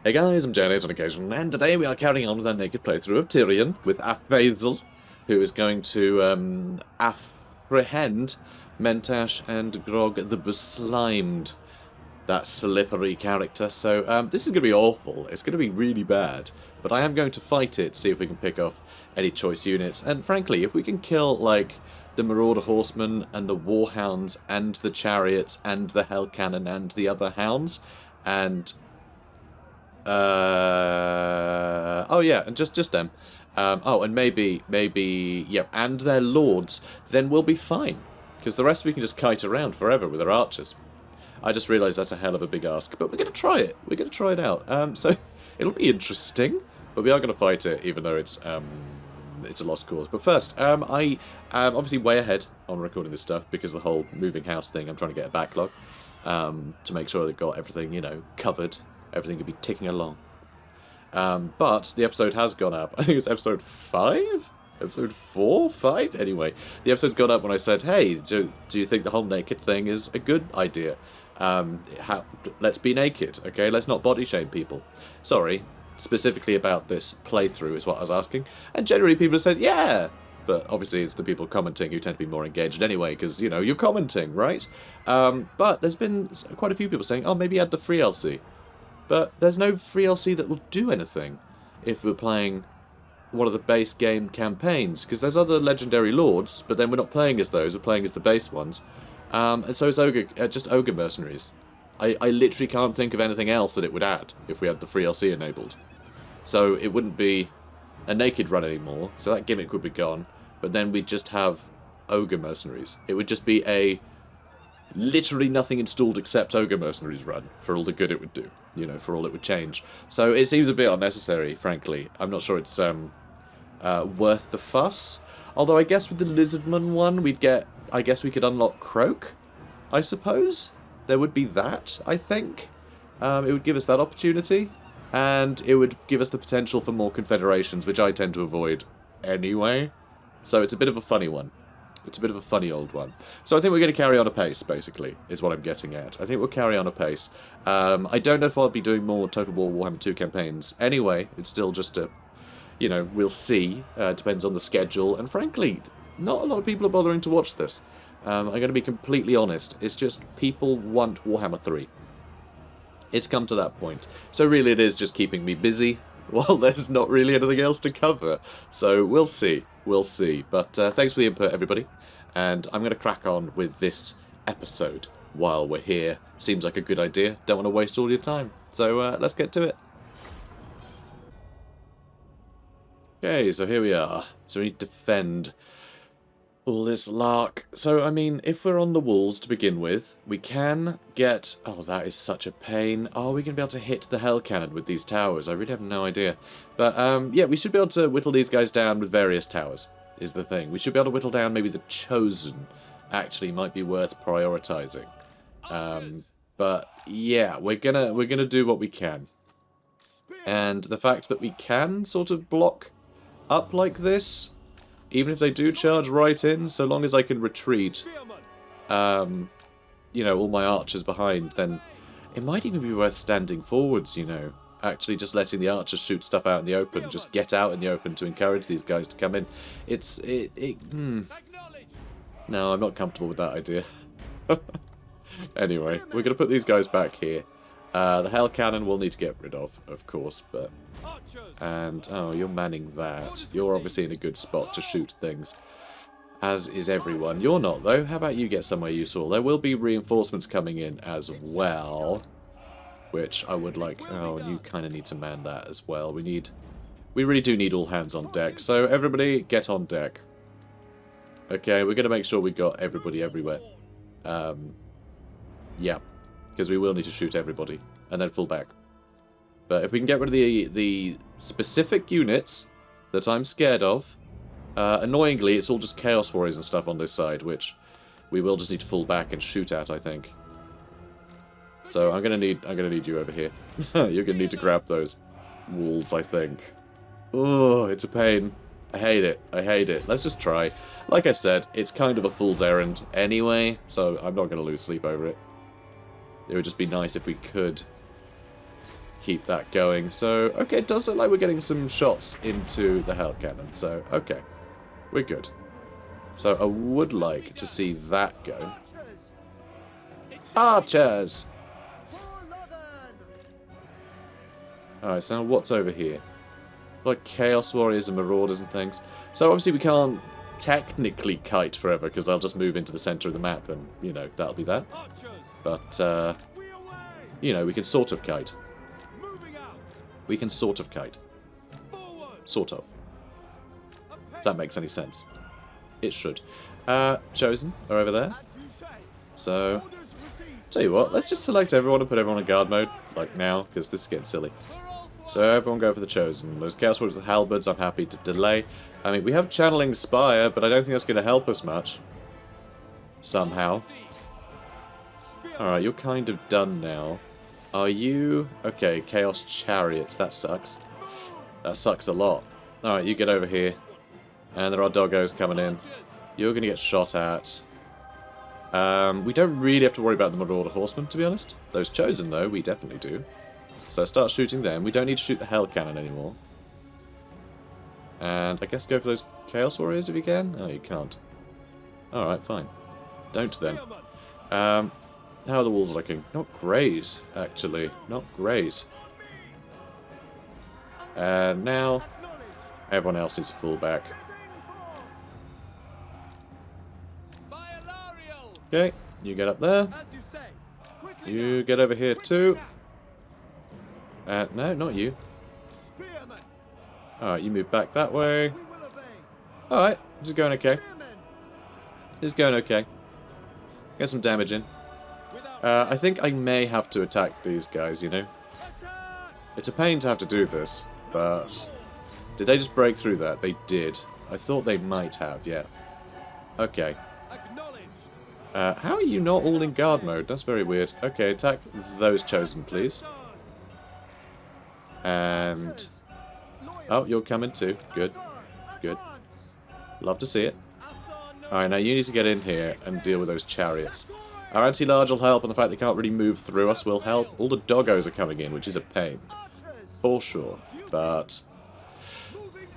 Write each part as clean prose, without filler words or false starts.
Hey guys, I'm Janet on occasion, and today we are carrying on with our naked playthrough of Tyrion with Afazel, who is going to apprehend Mentash and Grog the Beslimed, that slippery character. So this is going to be awful. It's going to be really bad, but I am going to fight it, see if we can pick off any choice units, and frankly, if we can kill, like, the Marauder Horsemen and the Warhounds and the Chariots and the Hell Cannon and the other Hounds, and oh yeah, and just them. Oh, and maybe, yeah, and their lords, then we'll be fine. Because the rest we can just kite around forever with our archers. I just realised that's a hell of a big ask, but we're going to try it. We're going to try it out. So, it'll be interesting, but we are going to fight it, even though it's a lost cause. But first, I am obviously way ahead on recording this stuff, because of the whole moving house thing. I'm trying to get a backlog, to make sure they've got everything, you know, covered. Everything could be ticking along. But the episode has gone up. I think it's episode 5? Episode 4? 5? Anyway, the episode's gone up when I said, hey, do you think the whole naked thing is a good idea? Let's be naked, okay? Let's not body shame people. Sorry, specifically about this playthrough is what I was asking. And generally people have said, yeah! But obviously it's the people commenting who tend to be more engaged anyway, because, you know, you're commenting, right? But there's been quite a few people saying, oh, maybe add the free LC. But there's no free LC that will do anything if we're playing one of the base game campaigns, because there's other legendary lords, but then we're not playing as those, we're playing as the base ones. And so it's just ogre mercenaries. I literally can't think of anything else that it would add if we had the free LC enabled. So it wouldn't be a naked run anymore, so that gimmick would be gone, but then we'd just have ogre mercenaries. It would just be a literally nothing installed except ogre mercenaries run, for all the good it would do, you know, for all it would change. So it seems a bit unnecessary, frankly. I'm not sure it's worth the fuss. Although I guess with the Lizardman one, I guess we could unlock Croak, I suppose. There would be that, I think. It would give us that opportunity, and it would give us the potential for more confederations, which I tend to avoid anyway. So it's a bit of a funny one. It's a bit of a funny old one. So I think we're going to carry on apace, basically, is what I'm getting at. I think we'll carry on apace. I don't know if I'll be doing more Total War Warhammer 2 campaigns. Anyway, it's still just a, you know, we'll see. Depends on the schedule. And frankly, not a lot of people are bothering to watch this. I'm going to be completely honest. It's just people want Warhammer 3. It's come to that point. So really it is just keeping me busy. Well, there's not really anything else to cover. So we'll see. We'll see. But thanks for the input, everybody. And I'm going to crack on with this episode while we're here. Seems like a good idea. Don't want to waste all your time. So let's get to it. Okay, so here we are. So we need to defend all this lark. So, I mean, if we're on the walls to begin with, we can get... Oh, that is such a pain. Are we going to be able to hit the Hell Cannon with these towers? I really have no idea. But, yeah, we should be able to whittle these guys down with various towers, is the thing. We should be able to whittle down maybe the Chosen. Actually, might be worth prioritizing. But, yeah, we're gonna do what we can. And the fact that we can sort of block up like this... Even if they do charge right in, so long as I can retreat, you know, all my archers behind, then it might even be worth standing forwards, you know. Actually just letting the archers shoot stuff out in the open, just get out in the open to encourage these guys to come in. No, I'm not comfortable with that idea. Anyway, we're going to put these guys back here. The Hell Cannon we'll need to get rid of course, but... And, oh, you're manning that. You're obviously in a good spot to shoot things. As is everyone. You're not, though. How about you get somewhere useful? There will be reinforcements coming in as well. Which I would like... Oh, and you kind of need to man that as well. We really do need all hands on deck. So, everybody, get on deck. Okay, we're going to make sure we got everybody everywhere. Yeah. Because we will need to shoot everybody. And then fall back. But if we can get rid of the specific units that I'm scared of, annoyingly, it's all just Chaos Warriors and stuff on this side, which we will just need to fall back and shoot at, I think. So I'm gonna need you over here. You're gonna need to grab those walls, I think. Oh, it's a pain. I hate it. I hate it. Let's just try. Like I said, it's kind of a fool's errand anyway, so I'm not gonna lose sleep over it. It would just be nice if we could keep that going. So, okay, it does look like we're getting some shots into the hell cannon. So, okay, we're good. So I would like to see that go. Archers! Alright, so what's over here? Like Chaos Warriors and Marauders and things. So obviously we can't technically kite forever, because they'll just move into the centre of the map and, you know, that'll be that. But, you know, we can sort of kite. We can sort of kite. Sort of. If that makes any sense. It should. Chosen are over there. So, tell you what, let's just select everyone and put everyone in guard mode, like now, because this is getting silly. So everyone go for the Chosen. Those Chaos Warriors with halberds, I'm happy to delay. I mean, we have Channeling Spire, but I don't think that's going to help us much. Somehow. Alright, you're kind of done now. Are you... Okay, Chaos Chariots, that sucks. That sucks a lot. Alright, you get over here. And there are doggos coming in. You're going to get shot at. We don't really have to worry about the Marauder Horsemen, to be honest. Those Chosen, though, we definitely do. So start shooting them. We don't need to shoot the Hell Cannon anymore. And I guess go for those Chaos Warriors if you can? Oh, you can't. Alright, fine. Don't then. How are the walls looking? Not great, actually. Not great. And now, everyone else needs to fall back. Okay, you get up there. You get over here too. No, not you. Alright, you move back that way. Alright, this is going okay. This is going okay. Get some damage in. I think I may have to attack these guys, you know. It's a pain to have to do this, but... Did they just break through that? They did. I thought they might have, yeah. Okay. How are you not all in guard mode? That's very weird. Okay, attack those Chosen, please. And... Oh, you're coming too. Good. Good. Love to see it. Alright, now you need to get in here and deal with those chariots. Our anti-large will help, and the fact they can't really move through us will help. All the doggos are coming in, which is a pain. For sure. But...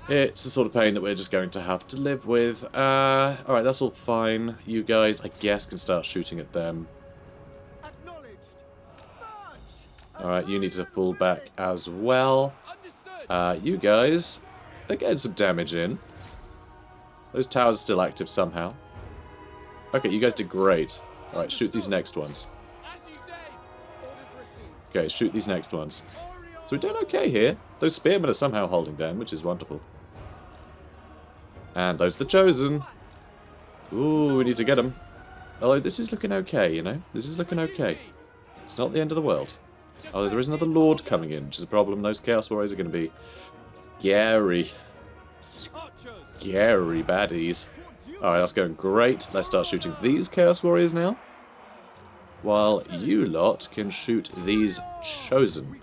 it's the sort of pain that we're just going to have to live with. Alright, that's all fine. You guys, I guess, can start shooting at them. Alright, you need to fall back as well. You guys are getting some damage in. Those towers are still active somehow. Okay, you guys did great. Alright, shoot these next ones. Okay, shoot these next ones. So we're doing okay here. Those spearmen are somehow holding down, which is wonderful. And those are the Chosen. Ooh, we need to get them. Although this is looking okay, you know. This is looking okay. It's not the end of the world. Although there is another Lord coming in, which is a problem. Those Chaos Warriors are going to be scary. Scary baddies. Alright, that's going great. Let's start shooting these Chaos Warriors now. While you lot can shoot these Chosen.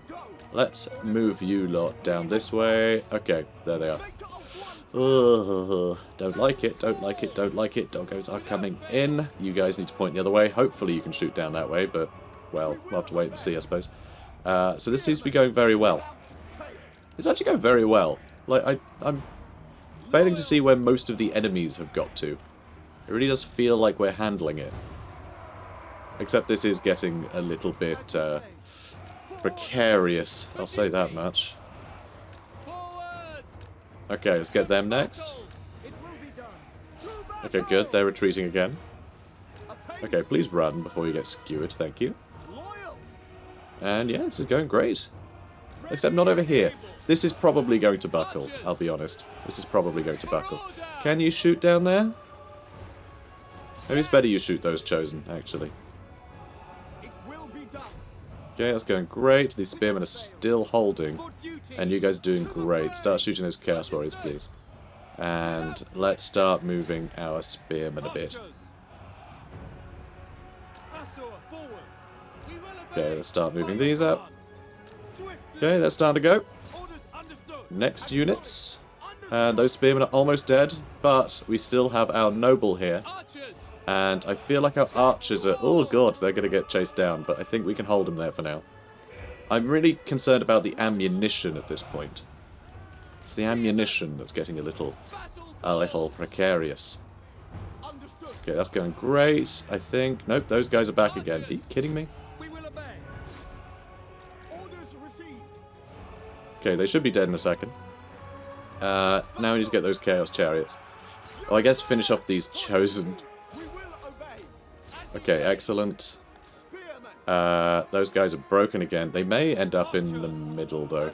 Let's move you lot down this way. Okay, there they are. Ugh, don't like it, don't like it, don't like it. Doggos are coming in. You guys need to point the other way. Hopefully you can shoot down that way, but, well, we'll have to wait and see, I suppose. So this seems to be going very well. It's actually going very well. Like, I'm failing to see where most of the enemies have got to. It really does feel like we're handling it. Except this is getting a little bit precarious, I'll say that much. Okay, let's get them next. Okay, good, they're retreating again. Okay, please run before you get skewered, thank you. And yeah, this is going great. Except not over here. This is probably going to buckle, I'll be honest. This is probably going to buckle. Can you shoot down there? Maybe it's better you shoot those Chosen, actually. Okay, that's going great. These spearmen are still holding. And you guys are doing great. Start shooting those Chaos Warriors, please. And let's start moving our spearmen a bit. Okay, let's start moving these up. Okay, that's starting to go. Next units. And those spearmen are almost dead, but we still have our noble here. And I feel like our archers are... Oh god, they're going to get chased down, but I think we can hold them there for now. I'm really concerned about the ammunition at this point. It's the ammunition that's getting a little precarious. Okay, that's going great, I think. Nope, those guys are back again. Are you kidding me? Okay, they should be dead in a second. Now we need to get those Chaos Chariots. Oh, I guess finish off these Chosen. Okay, excellent. Those guys are broken again. They may end up in the middle, though.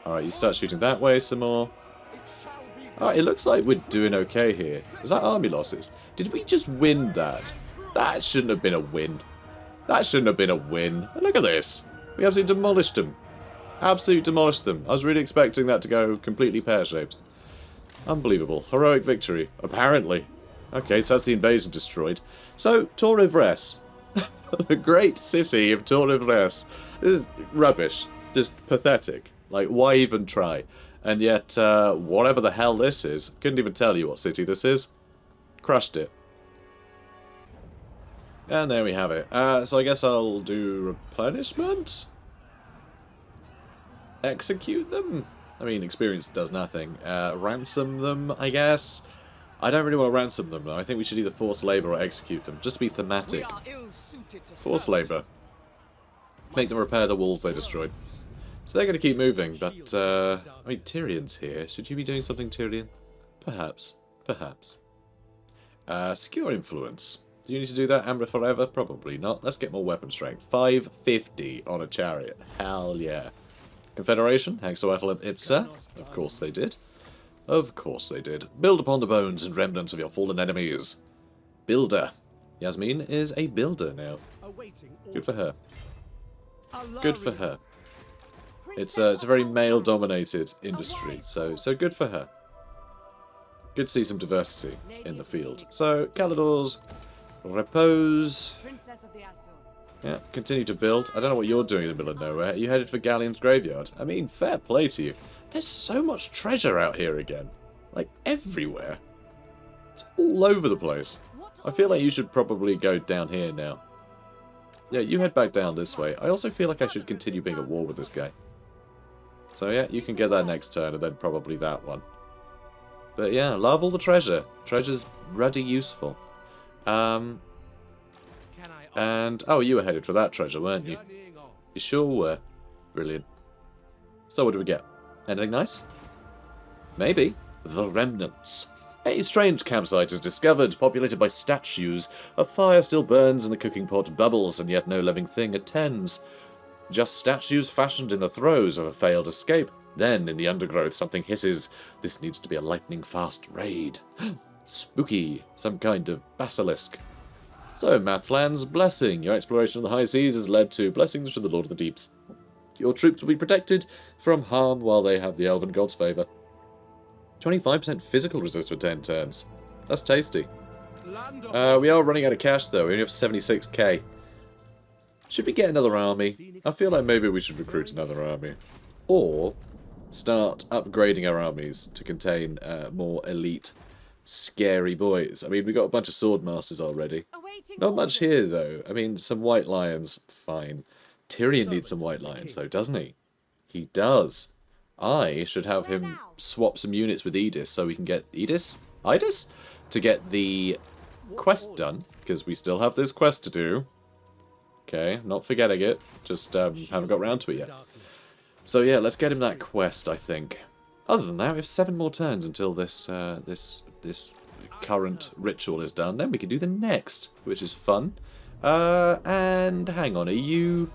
Alright, you start shooting that way some more. Oh, it looks like we're doing okay here. Is that army losses? Did we just win that? That shouldn't have been a win. That shouldn't have been a win. Look at this. We absolutely demolished them. Absolutely demolished them. I was really expecting that to go completely pear-shaped. Unbelievable. Heroic victory. Apparently. Okay, so that's the invasion destroyed. So, Torres. The great city of Torres. This is rubbish. Just pathetic. Like, why even try? And yet, whatever the hell this is, couldn't even tell you what city this is. Crushed it. And there we have it. So I guess I'll do replenishment? Execute them? I mean, experience does nothing. Ransom them, I guess? I don't really want to ransom them, though. I think we should either force labour or execute them, just to be thematic. Force labour. Make them repair the walls they destroyed. So they're going to keep moving, but, I mean, Tyrion's here. Should you be doing something, Tyrion? Perhaps. Perhaps. Secure influence. Do you need to do that, Amber, forever? Probably not. Let's get more weapon strength. 550 on a chariot. Hell yeah. Confederation, Hexawattle and Itza. Of course they did. Of course they did. Build upon the bones and remnants of your fallen enemies. Builder. Yasmin is a builder now. Good for her. Good for her. It's a very male-dominated industry, so good for her. Good to see some diversity in the field. So, Calidor's repose. Yeah, continue to build. I don't know what you're doing in the middle of nowhere. You headed for Galleon's graveyard. I mean, fair play to you. There's so much treasure out here again. Like, everywhere. It's all over the place. I feel like you should probably go down here now. Yeah, you head back down this way. I also feel like I should continue being at war with this guy. So yeah, you can get that next turn, and then probably that one. But yeah, love all the treasure. Treasure's ruddy useful. And, oh, you were headed for that treasure, weren't you? You sure were. Brilliant. So what do we get? Anything nice? Maybe. The Remnants. A strange campsite is discovered, populated by statues. A fire still burns and the cooking pot bubbles, and yet no living thing attends. Just statues fashioned in the throes of a failed escape. Then, in the undergrowth, something hisses. This needs to be a lightning-fast raid. Spooky. Some kind of basilisk. So, Mathlan's blessing. Your exploration of the high seas has led to blessings from the Lord of the Deeps. Your troops will be protected from harm while they have the Elven God's favour. 25% physical resist for 10 turns. That's tasty. We are running out of cash, though. We only have 76k. Should we get another army? I feel like maybe we should recruit another army. Or start upgrading our armies to contain more elite, scary boys. I mean, we got a bunch of sword masters already. Not much here, though. I mean, some white lions, fine. Tyrion needs some white lions, though, doesn't he? He does. I should have him swap some units with Edis so we can get... Edis? To get the quest done, because we still have this quest to do. Okay, not forgetting it. Just haven't got round to it yet. So yeah, let's get him that quest, I think. Other than that, we have 7 more turns until this this current ritual is done. Then we can do the next, which is fun. And hang on, are you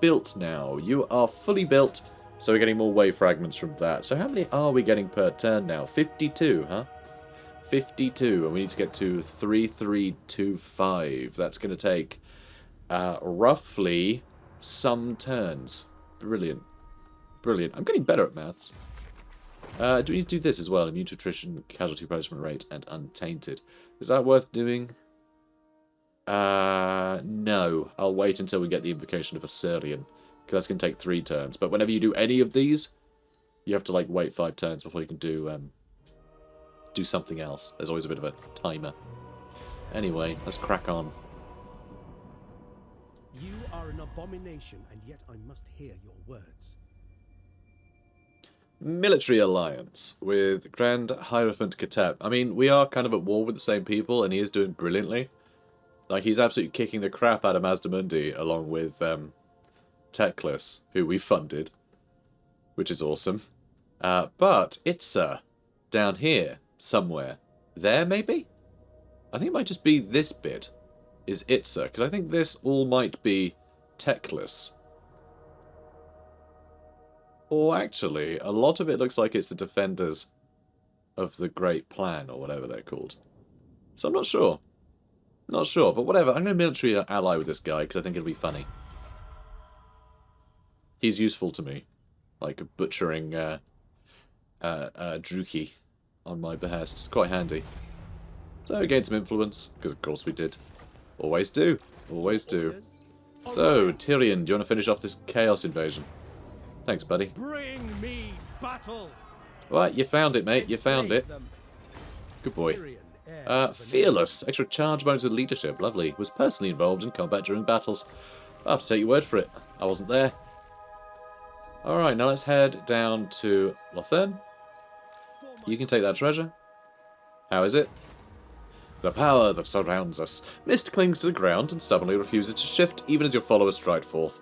built now? You are fully built, so we're getting more wave fragments from that. So how many are we getting per turn now? 52, huh? 52, and we need to get to 3325. That's going to take roughly some turns. Brilliant. Brilliant. I'm getting better at maths. Do we need to do this as well? Immune to attrition, casualty punishment rate, and untainted. Is that worth doing? No. I'll wait until we get the invocation of Assyrian, because that's going to take 3 turns. But whenever you do any of these, you have to like wait 5 turns before you can do something else. There's always a bit of a timer. Anyway, let's crack on. You are an abomination, and yet I must hear your words. Military alliance with Grand Hierophant Kateb. I mean, we are kind of at war with the same people, and he is doing brilliantly. Like, he's absolutely kicking the crap out of Mazdamundi, along with Teclis, who we funded, which is awesome. But Itza, down here, somewhere. There, maybe? I think it might just be this bit, is Itza, because I think this all might be Teclis. Or actually, a lot of it looks like it's the defenders of the Great Plan, or whatever they're called. So I'm not sure. Not sure, but whatever. I'm going to military ally with this guy, because I think it'll be funny. He's useful to me. Like butchering Druki on my behest. It's quite handy. So we gained some influence, because of course we did. Always do. Always do. So, Tyrion, do you want to finish off this Chaos invasion? Thanks, buddy. Bring me battle. Right, you found it, mate. You found it. Good boy. Fearless. Extra charge bonus and leadership. Lovely. Was personally involved in combat during battles. I'll have to take your word for it. I wasn't there. Alright, now let's head down to Lothern. You can take that treasure. How is it? The power that surrounds us. Mist clings to the ground and stubbornly refuses to shift, even as your followers stride forth.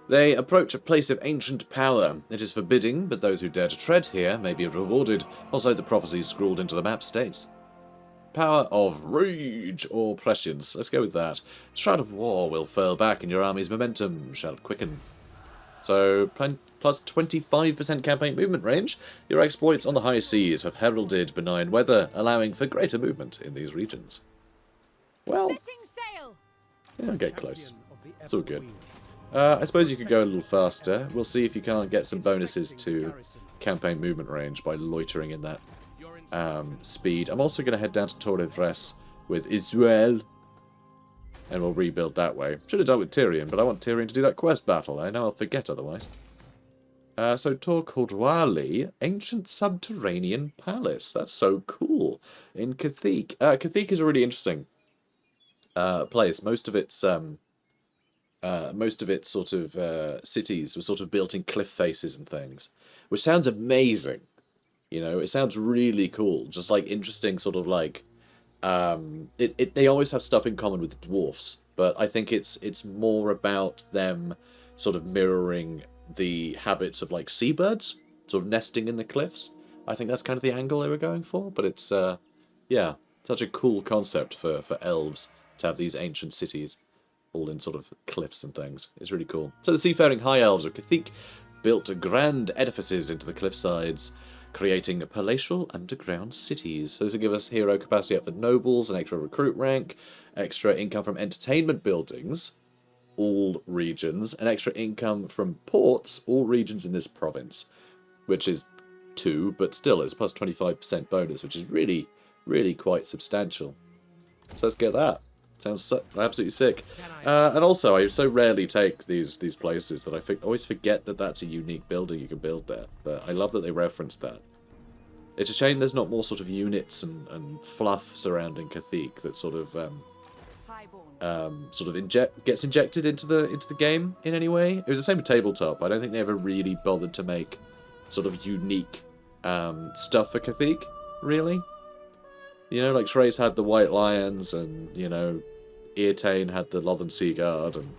They approach a place of ancient power. It is forbidding, but those who dare to tread here may be rewarded, also the prophecies scrawled into the map states. Power of rage or prescience. Let's go with that. Shroud of War will furl back and your army's momentum shall quicken. So, plus 25% campaign movement range. Your exploits on the high seas have heralded benign weather, allowing for greater movement in these regions. Well, yeah, I'll get close. It's all good. I suppose you could go a little faster. We'll see if you can't get some bonuses to campaign movement range by loitering in that speed. I'm also going to head down to Torres with Israel, and we'll rebuild that way. Should have done with Tyrion, but I want Tyrion to do that quest battle. I know I'll forget otherwise. So Tor Cordwali, Ancient Subterranean Palace. That's so cool. In Cathik. Cathik is a really interesting place. Most of its sort of cities were sort of built in cliff faces and things, which sounds amazing. You know, it sounds really cool. Just like interesting sort of like they always have stuff in common with the dwarfs, but I think it's more about them sort of mirroring the habits of like seabirds, sort of nesting in the cliffs. I think that's kind of the angle they were going for, but it's yeah, such a cool concept for elves to have these ancient cities all in sort of cliffs and things. It's really cool. So the seafaring high elves of Cathik built grand edifices into the cliff sides, creating palatial underground cities. So this will give us hero capacity up for nobles, an extra recruit rank, extra income from entertainment buildings, all regions, and extra income from ports, all regions in this province, which is 2, but still it's plus 25% bonus, which is really, really quite substantial. So let's get that. Sounds so, absolutely sick. And also, I so rarely take these places that I always forget that that's a unique building you can build there. But I love that they referenced that. It's a shame there's not more sort of units and fluff surrounding Cathik that sort of gets injected into the game in any way. It was the same with Tabletop. I don't think they ever really bothered to make sort of unique stuff for Cathik, really. You know, like Trace had the White Lions, and, you know, Eartane had the Lothern Sea Guard, and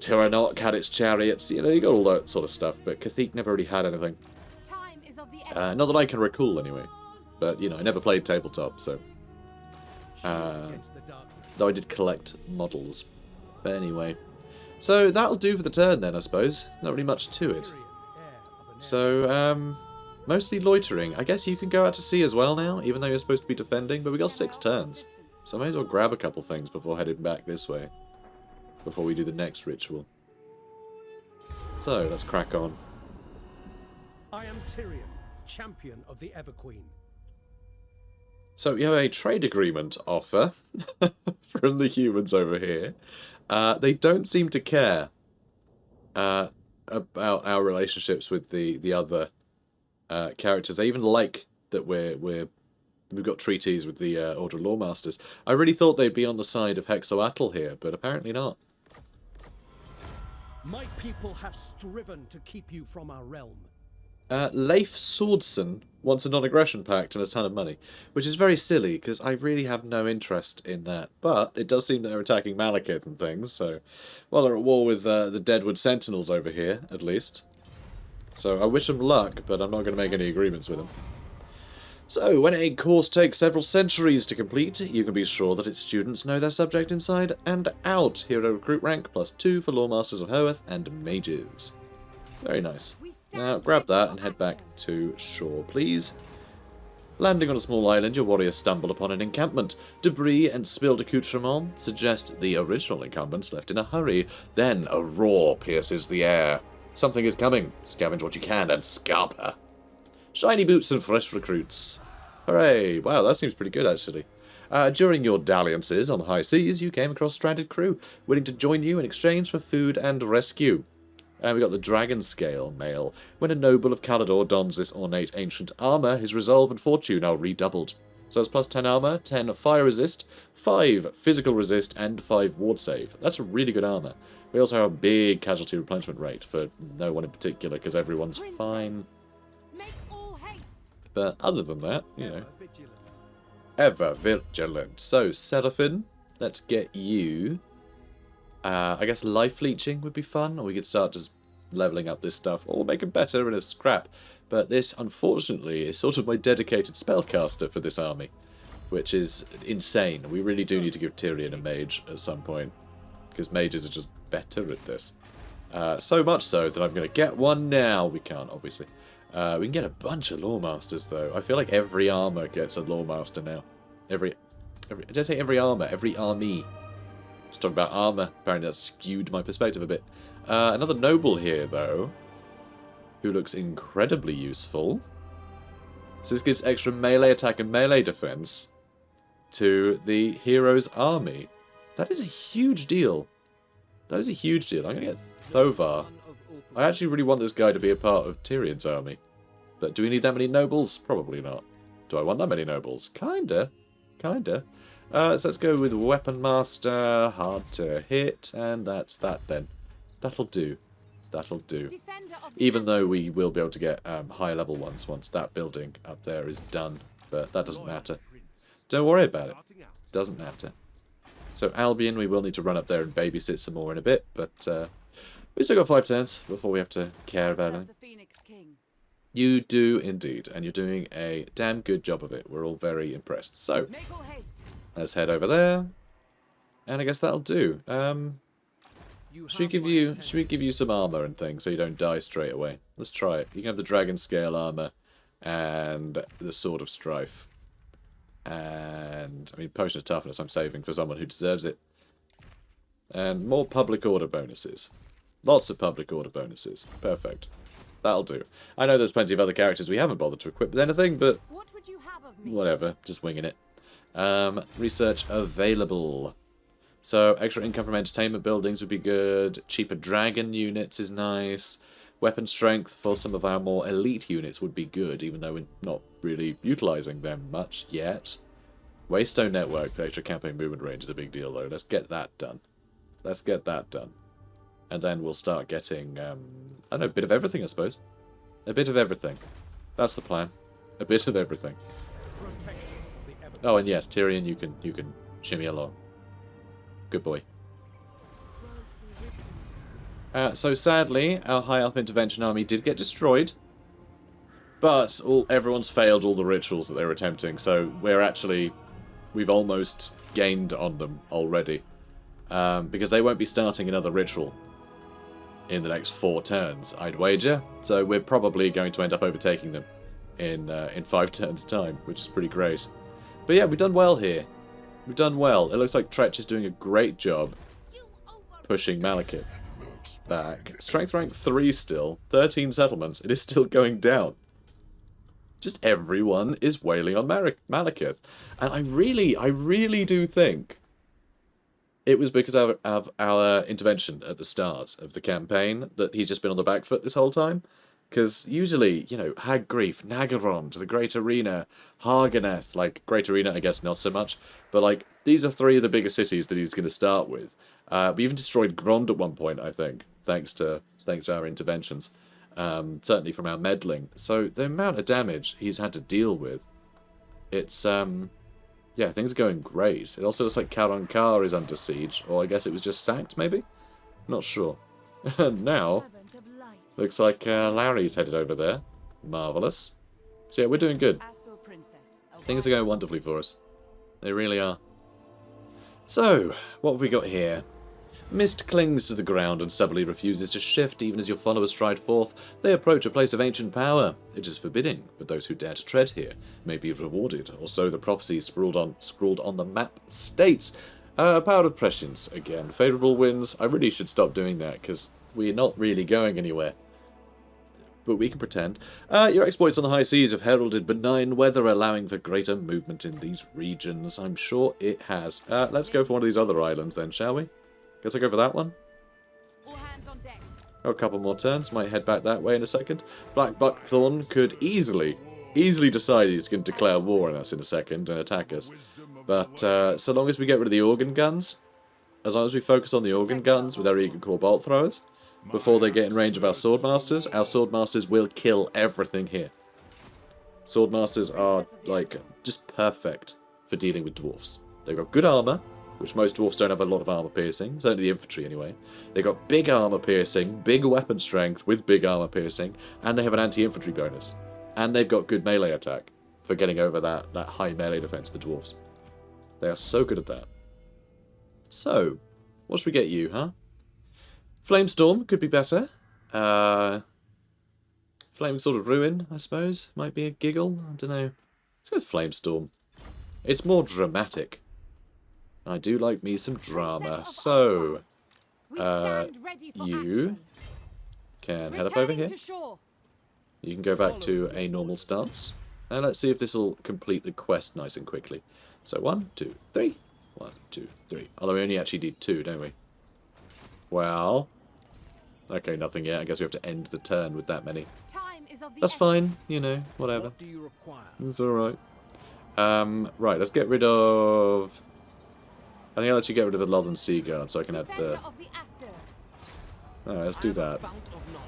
Tyrannoc had its chariots. You know, you got all that sort of stuff, but Cathik never really had anything. Not that I can recall, anyway. But, you know, I never played Tabletop, so... though I did collect models. But anyway. So, that'll do for the turn, then, I suppose. Not really much to it. So, mostly loitering. I guess you can go out to sea as well now, even though you're supposed to be defending, but we got 6 turns. So I may as well grab a couple things before heading back this way. Before we do the next ritual. So, let's crack on. I am Tyrion, champion of the Everqueen. So, we have a trade agreement offer from the humans over here. They don't seem to care about our relationships with the other characters. They even like that we've got treaties with the Order of Lawmasters. I really thought they'd be on the side of Hexoatl here, but apparently not. My people have striven to keep you from our realm. Leif Swordson wants a non-aggression pact and a ton of money, which is very silly, because I really have no interest in that. But it does seem that they're attacking Malekith and things, so... Well, they're at war with the Deadwood Sentinels over here, at least. So I wish them luck, but I'm not going to make any agreements with them. So, when a course takes several centuries to complete, you can be sure that its students know their subject inside and out. Hero recruit rank +2 for Lore Masters of Hoeth and Mages. Very nice. Now, grab that and head back to shore, please. Landing on a small island, your warriors stumble upon an encampment. Debris and spilled accoutrements suggest the original incumbents left in a hurry. Then a roar pierces the air. Something is coming. Scavenge what you can and scarper. Shiny boots and fresh recruits. Hooray! Wow, that seems pretty good, actually. During your dalliances on the high seas, you came across stranded crew, willing to join you in exchange for food and rescue. We got the Dragon Scale mail. When a noble of Calador dons this ornate ancient armour, his resolve and fortune are redoubled. So it's plus 10 armour, 10 fire resist, 5 physical resist, and 5 ward save. That's a really good armour. We also have a big casualty replenishment rate for no one in particular, because everyone's fine. But other than that, you know, ever vigilant. So, Seraphim, let's get you. I guess life leeching would be fun, or we could start just leveling up this stuff, or make it better in a scrap. But this, unfortunately, is sort of my dedicated spellcaster for this army, which is insane. We really do need to give Tyrion a mage at some point, because mages are just better at this. So much so that I'm going to get one now. We can't, obviously. We can get a bunch of Lore Masters, though. I feel like every armor gets a Lore Master now. Did I say every armor? Every army. Just talking about armor. Apparently that skewed my perspective a bit. Another noble here, though, who looks incredibly useful. So this gives extra melee attack and melee defense to the hero's army. That is a huge deal. That is a huge deal. I'm going to get Thovar. I actually really want this guy to be a part of Tyrion's army. But do we need that many nobles? Probably not. Do I want that many nobles? Kinda. Kinda. So let's go with Weapon Master, hard to hit, and that's that then. That'll do. That'll do. Even though we will be able to get high level ones once that building up there is done. But that doesn't matter. Don't worry about it. Doesn't matter. So Albion, we will need to run up there and babysit some more in a bit, but we still got 5 turns before we have to care about it. You do indeed, and you're doing a damn good job of it. We're all very impressed. So, let's head over there, and I guess that'll do. Should we give you some armor and things so you don't die straight away? Let's try it. You can have the Dragon Scale armor and the Sword of Strife. And, I mean, Potion of Toughness I'm saving for someone who deserves it. And more public order bonuses. Lots of public order bonuses. Perfect. That'll do. I know there's plenty of other characters we haven't bothered to equip with anything, but whatever. Just winging it. Research available. So, extra income from entertainment buildings would be good. Cheaper dragon units is nice. Weapon strength for some of our more elite units would be good, even though we're not really utilising them much yet. Waystone network for extra campaign movement range is a big deal, though. Let's get that done. Let's get that done. And then we'll start getting, I don't know, a bit of everything, I suppose. A bit of everything. That's the plan. A bit of everything. Oh, and yes, Tyrion, you can shimmy along. Good boy. So sadly, our High Elf Intervention Army did get destroyed. But everyone's failed all the rituals that they were attempting, so we've almost gained on them already. Because they won't be starting another ritual in the next 4 turns, I'd wager. So we're probably going to end up overtaking them in 5 turns' time, which is pretty great. But yeah, we've done well here. We've done well. It looks like Tretch is doing a great job pushing Malekith back. Strength rank 3 still. 13 settlements. It is still going down. Just everyone is wailing on Malekith. And I really do think it was because of our intervention at the start of the campaign that he's just been on the back foot this whole time. Because usually, you know, Haggrief, Nagaron, to the Great Arena, Harganeth, like, Great Arena, I guess not so much. But, like, these are 3 of the bigger cities that he's going to start with. We even destroyed Grond at one point, I think. thanks to our interventions. Certainly from our meddling. So the amount of damage he's had to deal with, it's yeah, things are going great. It also looks like Karankar is under siege, or I guess it was just sacked, maybe? Not sure. And now, looks like Larry's headed over there. Marvellous. So yeah, we're doing good. Things are going wonderfully for us. They really are. So, what have we got here? Mist clings to the ground and stubbornly refuses to shift even as your followers stride forth. They approach a place of ancient power. It is forbidding, but those who dare to tread here may be rewarded, or so the prophecy scrawled on the map states. Power of prescience, again. Favourable winds. I really should stop doing that, because we're not really going anywhere. But we can pretend. Your exploits on the high seas have heralded benign weather, allowing for greater movement in these regions. I'm sure it has. Let's go for one of these other islands then, shall we? Guess I'll go for that one. All hands on deck. Oh, a couple more turns. Might head back that way in a second. Black Buckthorn could easily decide he's going to declare war on us in a second and attack us. But so long as we get rid of the organ guns, as long as we focus on the organ guns with our Eagle Core bolt throwers, before they get in range of our swordmasters will kill everything here. Swordmasters are, like, just perfect for dealing with dwarfs. They've got good armor, which most dwarfs don't have a lot of armor piercing, certainly the infantry anyway. They've got big armor piercing, big weapon strength with big armor piercing, and they have an anti-infantry bonus. And they've got good melee attack for getting over that high melee defense of the dwarfs. They are so good at that. So, what should we get you, huh? Flamestorm could be better. Flaming Sword of Ruin, I suppose, might be a giggle. I don't know. Let's go with Flamestorm. It's more dramatic. I do like me some drama. So, you can head up over here. You can go back to a normal stance. And let's see if this will complete the quest nice and quickly. So 1, 2, 3. 1, 2, 3. Although we only actually need 2, don't we? Well, okay, nothing yet. I guess we have to end the turn with that many. That's fine, you know, whatever. What do you require? It's alright. Right, let's get rid of... I think I'll let you get rid of the Lothern Sea Guard so I can add the... Alright, let's do that.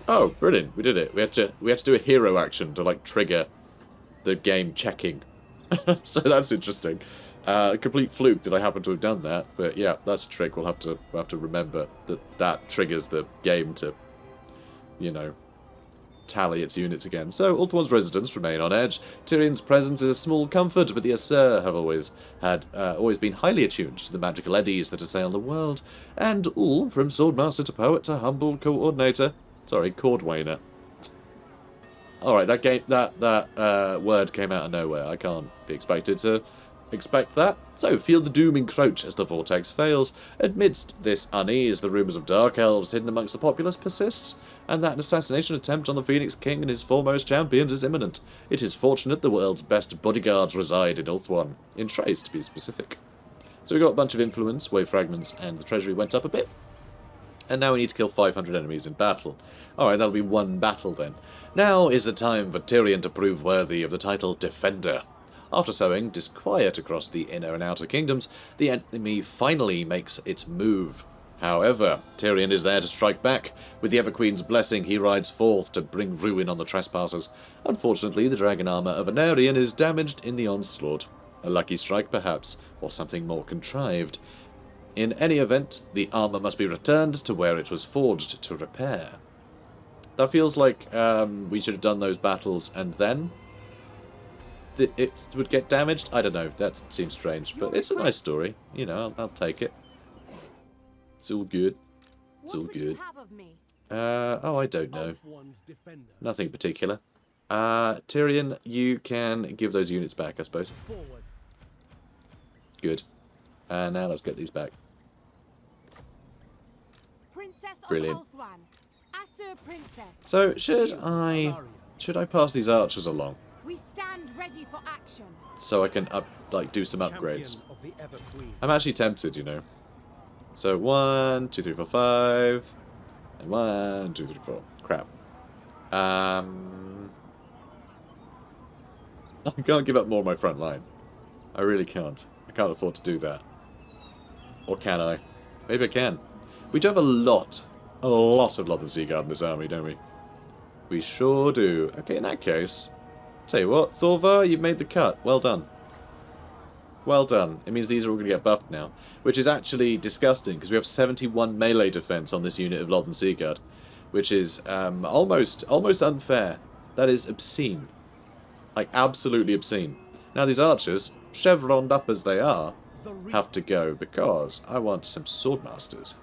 Oh, brilliant, we did it. We had to do a hero action to, like, trigger the game checking. So that's interesting. Complete fluke that I happen to have done that, but yeah, that's a trick. We'll have to remember that triggers the game to, you know, tally its units again. So Ulthuan's residents remain on edge. Tyrion's presence is a small comfort, but the Aesir have always been highly attuned to the magical eddies that assail the world, and all from swordmaster to poet to humble coordinator, cordwainer. All right, that word came out of nowhere. I can't be expected to expect that. So, feel the doom encroach as the vortex fails. Amidst this unease, the rumours of dark elves hidden amongst the populace persists, and that an assassination attempt on the Phoenix King and his foremost champions is imminent. It is fortunate the world's best bodyguards reside in Ulthuan, in Trace to be specific. So we got a bunch of influence, wave fragments, and the treasury went up a bit. And now we need to kill 500 enemies in battle. Alright, that'll be one battle then. Now is the time for Tyrion to prove worthy of the title Defender. After sowing disquiet across the inner and outer kingdoms, the enemy finally makes its move. However, Tyrion is there to strike back. With the Everqueen's blessing, he rides forth to bring ruin on the trespassers. Unfortunately, the dragon armour of Anarion is damaged in the onslaught. A lucky strike, perhaps, or something more contrived. In any event, the armour must be returned to where it was forged to repair. That feels like we should have done those battles and then it would get damaged. I don't know, that seems strange, but it's a nice story. You know, I'll take it. It's all good. It's all good. Oh, I don't know. Nothing particular. Tyrion, you can give those units back, I suppose. Good. Now let's get these back. Brilliant. So, should I pass these archers along? We stand ready for action. So I can do some upgrades. I'm actually tempted, you know. So 1, 2, 3, 4, 5, and 1, 2, 3, 4. Crap. I can't give up more of my front line. I really can't. I can't afford to do that. Or can I? Maybe I can. We do have a lot a lot of Lothern Sea Guard in this army, don't we? We sure do. Okay, in that case, tell you what, Thorvar, you've made the cut. Well done. Well done. It means these are all going to get buffed now, which is actually disgusting because we have 71 melee defense on this unit of Lothern Sea Guard, which is almost unfair. That is obscene. Like, absolutely obscene. Now these archers, chevroned up as they are, have to go because I want some swordmasters.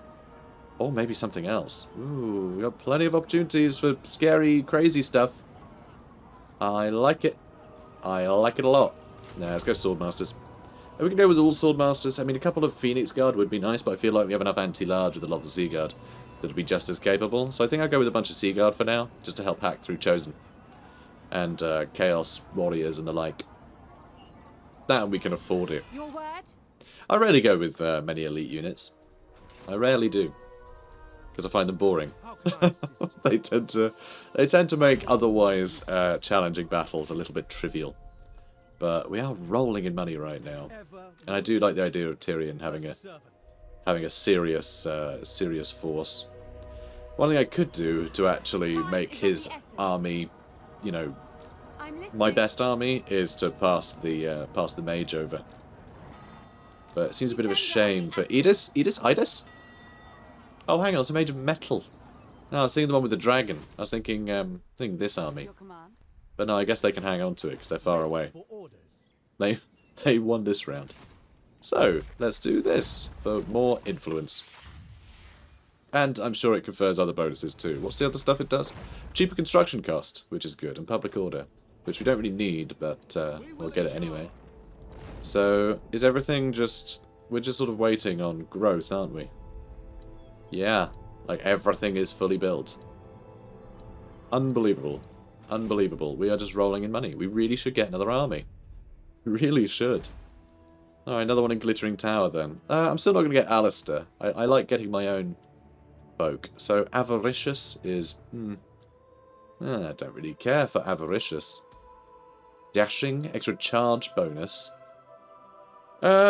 Or maybe something else. Ooh, we got plenty of opportunities for scary, crazy stuff. I like it. I like it a lot. Nah, let's go swordmasters. We can go with all swordmasters. I mean, a couple of Phoenix Guard would be nice, but I feel like we have enough anti-large with a lot of the Sea Guard that would be just as capable. So I think I'll go with a bunch of Sea Guard for now, just to help hack through Chosen. And Chaos Warriors and the like. That we can afford it. Your word? I rarely go with many elite units. I rarely do. Because I find them boring. How can I assist you? they tend to make otherwise challenging battles a little bit trivial. But we are rolling in money right now. Ever And I do like the idea of Tyrion having a serious force. One thing I could do to actually make his army, you know, I'm listening. my best army is to pass the mage over. But it seems a bit of a shame for Idis? Oh, hang on, it's a mage of metal. No, I was thinking the one with the dragon. I was thinking this army. Your command. But no, I guess they can hang on to it because they're far away. For orders. They won this round. So, let's do this for more influence. And I'm sure it confers other bonuses too. What's the other stuff it does? Cheaper construction cost, which is good, and public order, which we don't really need, but we'll get it anyway. So, is everything just... We're just sort of waiting on growth, aren't we? Yeah, like everything is fully built. Unbelievable. Unbelievable. We are just rolling in money. We really should get another army. We really should. Alright, another one in Glittering Tower then. I'm still not going to get Alistair. I like getting my own folk. So Avaricious is... I don't really care for Avaricious. Dashing, extra charge bonus.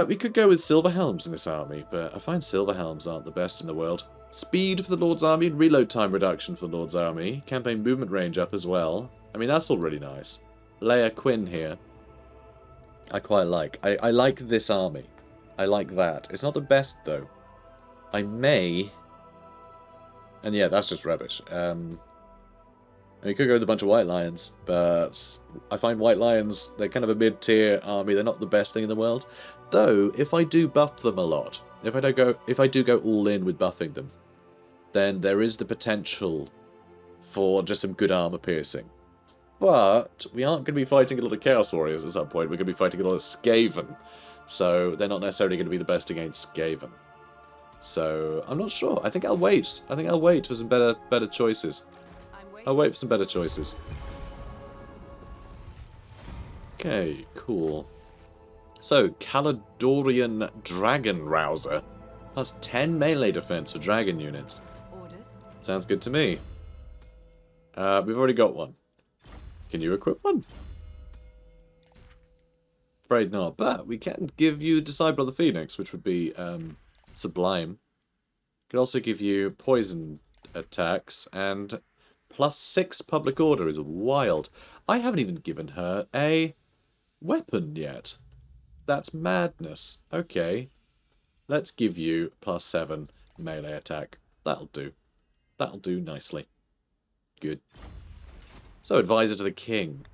We could go with Silver Helms in this army, but I find Silver Helms aren't the best in the world. Speed for the Lord's Army, reload time reduction for the Lord's Army, campaign movement range up as well. I mean, that's all really nice. Leia Quinn here. I quite like. I like this army. I like that. It's not the best, though. I may... And yeah, that's just rubbish. You could go with a bunch of White Lions, but I find White Lions, they're kind of a mid-tier army. They're not the best thing in the world. Though, if I do buff them a lot, if I do go all in with buffing them, then there is the potential for just some good armor piercing. But we aren't going to be fighting a lot of Chaos Warriors at some point. We're going to be fighting a lot of Skaven. So they're not necessarily going to be the best against Skaven. So I'm not sure. I think I'll wait. I think I'll wait for some better choices. I'll wait for some better choices. Okay, cool. So, Caledonian Dragon Rouser. Plus 10 melee defense for dragon units. Orders. Sounds good to me. We've already got one. Can you equip one? Afraid not, but we can give you Disciple of the Phoenix, which would be sublime. Could also give you poison attacks, and plus 6 public order is wild. I haven't even given her a weapon yet. That's madness. Okay. Let's give you plus 7 melee attack. That'll do. That'll do nicely. Good. So, advisor to the king.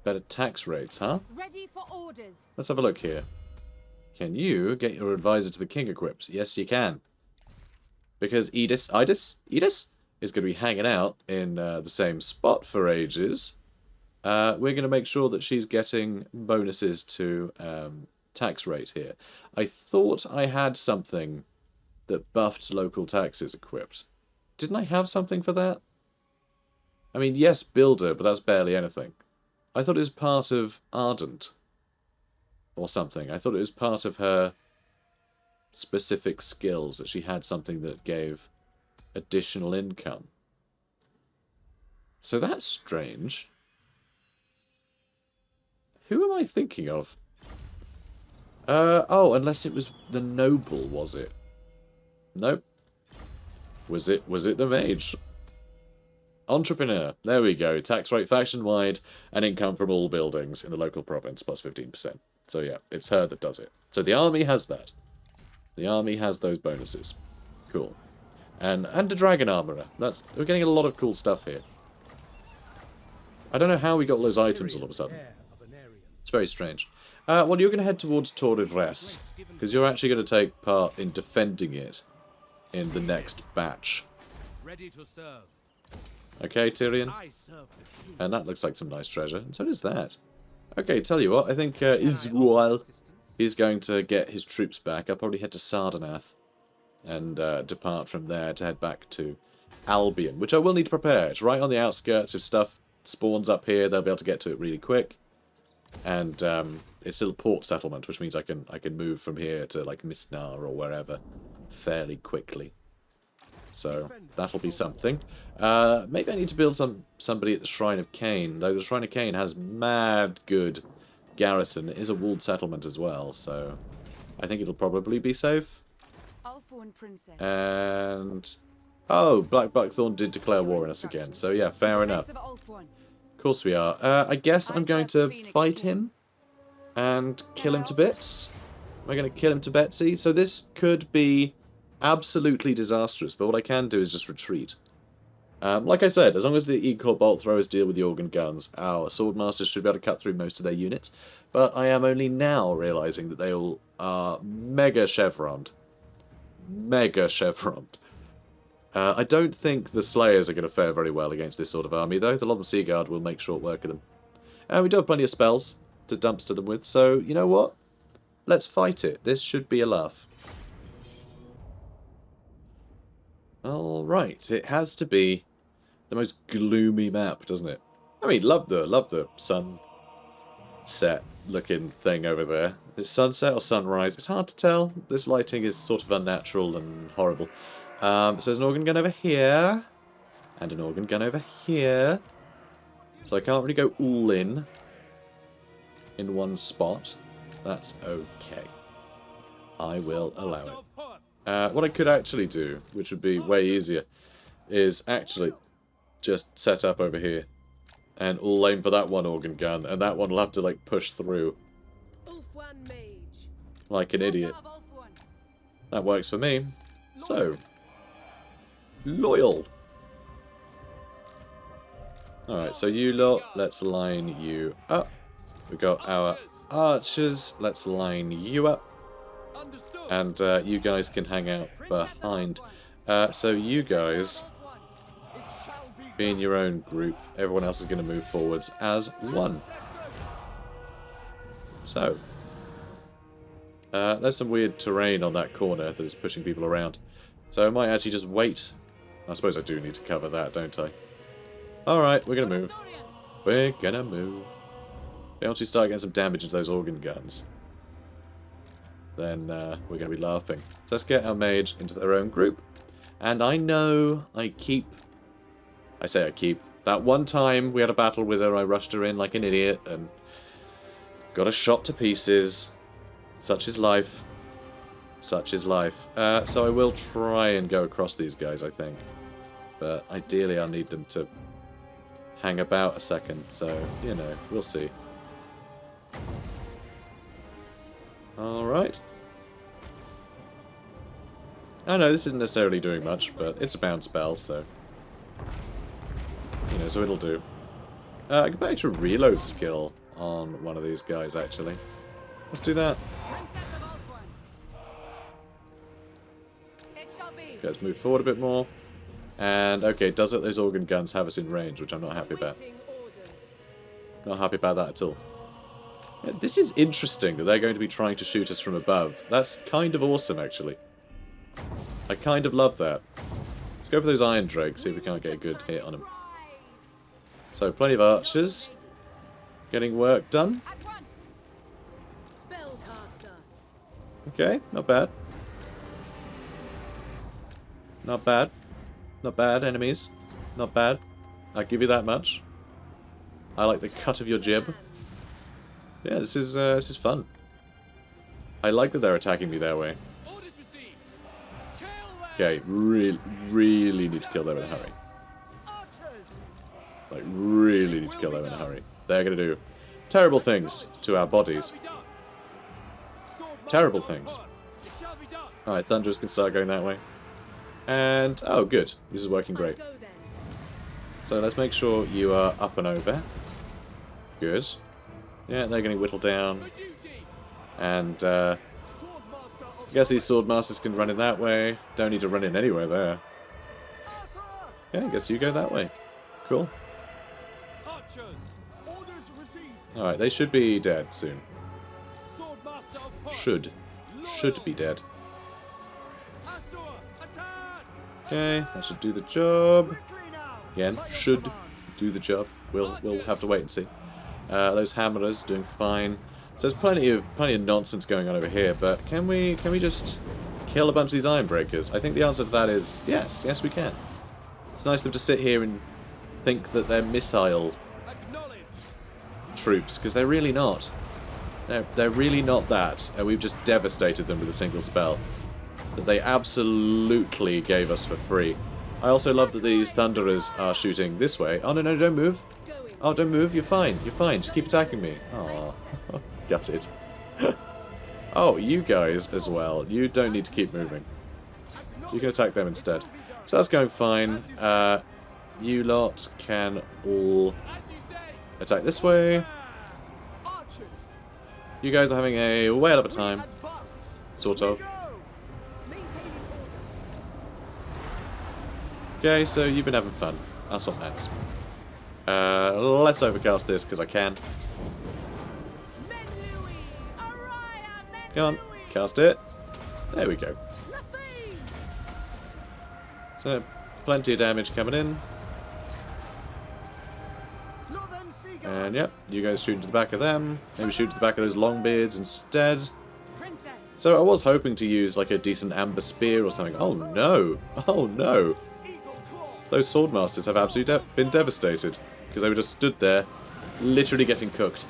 Better tax rates, huh? Ready for orders. Let's have a look here. Can you get your advisor to the king equipped? Yes, you can. Because Idis is going to be hanging out in the same spot for ages. We're going to make sure that she's getting bonuses to tax rate here. I thought I had something that buffed local taxes equipped. Didn't I have something for that? I mean, yes, Builder, but that's barely anything. I thought it was part of Ardent. Or something. I thought it was part of her specific skills, that she had something that gave additional income. So that's strange. Who am I thinking of? Oh, unless it was the Noble, was it? Nope. Was it the mage? Entrepreneur. There we go. Tax rate faction-wide and income from all buildings in the local province plus 15%. So yeah, it's her that does it. So the army has that. The army has those bonuses. Cool. And a dragon armorer. We're getting a lot of cool stuff here. I don't know how we got those items all of a sudden. It's very strange. Well, you're going to head towards DWARFS, because you're actually going to take part in defending it in the next batch. Ready to serve. Okay, Tyrion? I serve the king. And that looks like some nice treasure. And so does that. Okay, tell you what, I think Israel is going to get his troops back. I'll probably head to Sardenath and depart from there to head back to Albion, which I will need to prepare. It's right on the outskirts. If stuff spawns up here, they'll be able to get to it really quick. And it's still a port settlement, which means I can move from here to like Misnar or wherever fairly quickly. So that'll be something. Maybe I need to build somebody at the Shrine of Cain, though the Shrine of Cain has mad good garrison. It is a walled settlement as well, so I think it'll probably be safe. Princess. And oh, Black Buckthorn did declare war on us again, so yeah, fair enough. Of course we are. I guess I'm going to fight him and kill him to bits. Am I going to kill him to Betsy? So this could be absolutely disastrous, but what I can do is just retreat. Like I said, as long as the Eagle Bolt throwers deal with the organ guns, our Swordmasters should be able to cut through most of their units. But I am only now realising that they all are mega chevroned. Mega chevroned. I don't think the Slayers are going to fare very well against this sort of army, though. The Lot of the Sea Guard will make short work of them. And we do have plenty of spells to dumpster them with, so you know what? Let's fight it. This should be a laugh. Alright, it has to be the most gloomy map, doesn't it? I mean, love the sunset looking thing over there. Is it sunset or sunrise? It's hard to tell. This lighting is sort of unnatural and horrible. So there's an organ gun over here. And an organ gun over here. So I can't really go all in one spot. That's okay. I will allow it. What I could actually do, which would be way easier, is actually just set up over here and all aim for that one organ gun, and that one will have to like push through like an idiot. That works for me. So, loyal. Alright, so you lot, let's line you up. We've got our archers, let's line you up. And you guys can hang out behind. So you guys, be in your own group. Everyone else is going to move forwards as one. So, there's some weird terrain on that corner that is pushing people around. So I might actually just wait. I suppose I do need to cover that, don't I? Alright, we're going to move. We're going to move. Once we start getting some damage into those organ guns, then we're going to be laughing. So let's get our mage into their own group. And I know I keep... That one time we had a battle with her, I rushed her in like an idiot and got her shot to pieces. Such is life. Such is life. So I will try and go across these guys, I think. But ideally I'll need them to hang about a second. So, you know, we'll see. Alright. I know this isn't necessarily doing much, but it's a bound spell, so... You know, so it'll do. I can put extra reload skill on one of these guys, actually. Let's do that. Let's move forward a bit more. And, okay, does it those organ guns have us in range, which I'm not happy about. Not happy about that at all. Yeah, this is interesting that they're going to be trying to shoot us from above. That's kind of awesome, actually. I kind of love that. Let's go for those iron drakes, see if we can't get a good hit on them. So, plenty of archers. Getting work done. Okay, not bad. Not bad. Not bad, enemies. Not bad. I'll give you that much. I like the cut of your jib. Yeah, this is fun. I like that they're attacking me their way. Okay, really need to kill them in a hurry. Like, really need to kill them in a hurry. They're going to do terrible things to our bodies. Terrible things. Alright, Thunderers can start going that way. And, oh good, this is working great. So let's make sure you are up and over. Good. Yeah, they're getting whittled down. And, I guess these Swordmasters can run in that way. Don't need to run in anywhere there. Yeah, I guess you go that way. Cool. Alright, they should be dead soon. Should be dead. Okay, that should do the job. Again, should do the job. We'll have to wait and see. Those hammerers doing fine. So there's plenty of nonsense going on over here, but can we just kill a bunch of these Ironbreakers? I think the answer to that is yes. Yes, we can. It's nice of them to sit here and think that they're missile troops, because they're really not. They're really not that, and we've just devastated them with a single spell that they absolutely gave us for free. I also love that these Thunderers are shooting this way. Oh, no, don't move. Oh, don't move. You're fine. You're fine. Just keep attacking me. Oh, got it. Oh, you guys as well. You don't need to keep moving. You can attack them instead. So that's going fine. You lot can all attack this way. You guys are having a whale of a time. Sort of. Okay, so you've been having fun. That's what matters. Let's overcast this, because I can. Come on, cast it. There we go. So, plenty of damage coming in. And yep, you guys shoot into the back of them. Maybe shoot to the back of those Longbeards instead. So I was hoping to use like a decent amber spear or something. Oh no! Oh no! Those Swordmasters have absolutely been devastated. Because they were just stood there, literally getting cooked.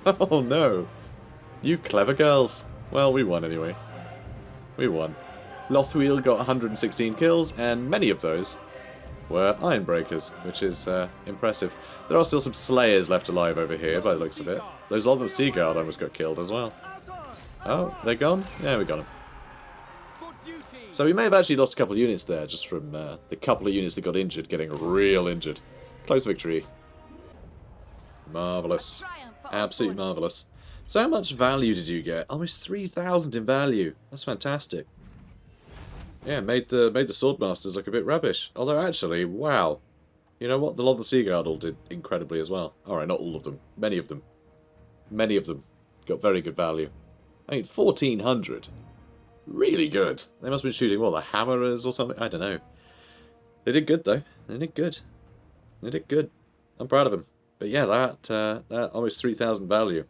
Oh no! You clever girls. Well, we won anyway. We won. Lothwheel got 116 kills, and many of those were Ironbreakers, which is impressive. There are still some Slayers left alive over here, by the looks of it. Those Lothern Seaguard almost got killed as well. Oh, they're gone? Yeah, we got them. So we may have actually lost a couple of units there, just from the couple of units that got injured, getting real injured. Close victory. Marvellous. Absolutely marvellous. So how much value did you get? Almost 3,000 in value. That's fantastic. Yeah, made the Swordmasters look a bit rubbish. Although actually, wow. You know what? The Lothern Seaguard all did incredibly as well. Alright, not all of them. Many of them. Many of them got very good value. I mean, 1,400. Really good. They must have been shooting, what, the Hammerers or something? I don't know. They did good, though. They did good. They did good. I'm proud of them. But yeah, that almost 3,000 value.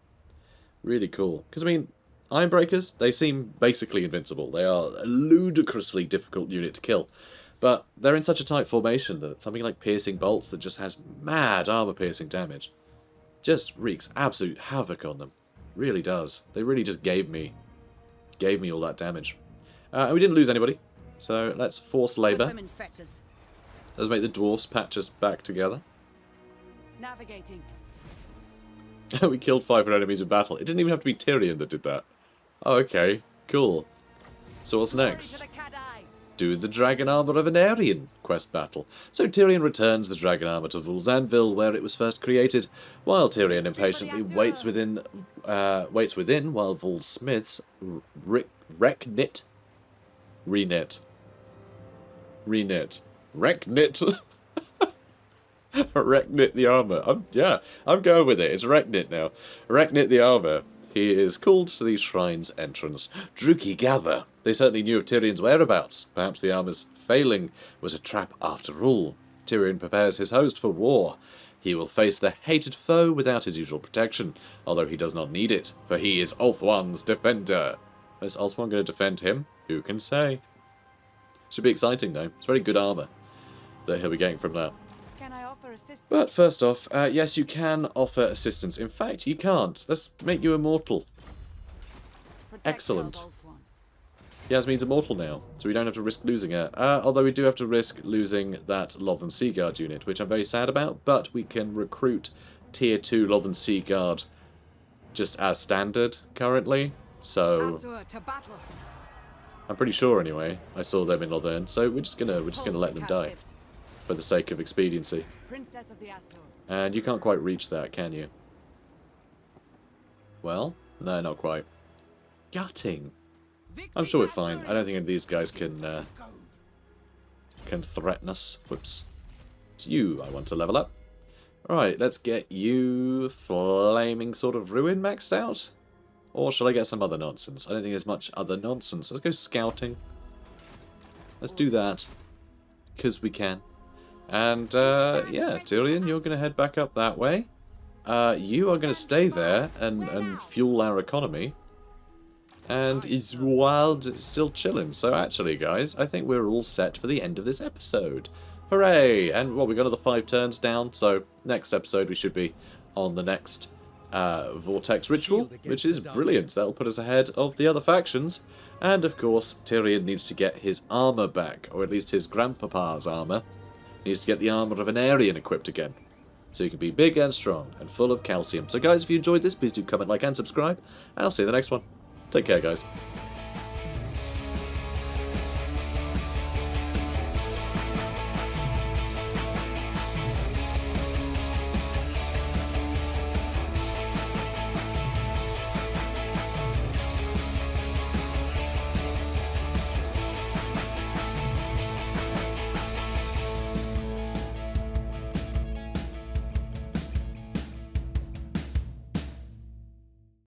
Really cool. Because, I mean, Ironbreakers, they seem basically invincible. They are a ludicrously difficult unit to kill. But they're in such a tight formation that something like Piercing Bolts that just has mad armor-piercing damage just wreaks absolute havoc on them. Really does. They really just gave me all that damage. And we didn't lose anybody. So let's force labour. Let's make the dwarfs patch us back together. Navigating. We killed 500 enemies in battle. It didn't even have to be Tyrion that did that. Oh, okay. Cool. So what's next? Do the Dragon Armour of an Aryan quest battle. So Tyrion returns the Dragon Armour to Vul's Anvil, where it was first created, while Tyrion impatiently waits within while Vul's smiths reknit Reknit the armour. I'm going with it. It's Reknit now. Reknit the armour. He is called to these shrines' entrance. Druki gather. They certainly knew of Tyrion's whereabouts. Perhaps the armour's failing was a trap after all. Tyrion prepares his host for war. He will face the hated foe without his usual protection, although he does not need it, for he is Ulthuan's defender. Is Ulthuan going to defend him? Who can say? Should be exciting though. It's very good armour that he'll be getting from that. Can I offer assistance? But first off, yes, you can offer assistance. In fact, you can't. Let's make you immortal. Protect Excellent. yourself, Ulthuan. Yasmin's immortal now, so we don't have to risk losing her. Although we do have to risk losing that Lothern Sea Guard unit, which I'm very sad about, but we can recruit Tier 2 Lothern Sea Guard just as standard currently, so Azure to battle. I'm pretty sure anyway. I saw them in Lothern, so we're just gonna let them die Captives. for the sake of expediency. Princess of the Azure. And you can't quite reach that, can you? Well, no, not quite. Gutting. I'm sure we're fine. I don't think any of these guys can threaten us. Whoops. It's you I want to level up. Alright, let's get you Flaming Sword of Ruin maxed out. Or shall I get some other nonsense? I don't think there's much other nonsense. Let's go scouting. Let's do that. Because we can. And, yeah, Tyrion, you're going to head back up that way. You are going to stay there and fuel our economy. And is Wild still chilling. So actually, guys, I think we're all set for the end of this episode. Hooray! And, well, we got another 5 turns down, so next episode we should be on the next Vortex Ritual, which is brilliant. That'll put us ahead of the other factions. And, of course, Tyrion needs to get his armour back, or at least his grandpapa's armour. He needs to get the armour of an Aryan equipped again, so he can be big and strong and full of calcium. So, guys, if you enjoyed this, please do comment, like, and subscribe, and I'll see you in the next one. Take care, guys.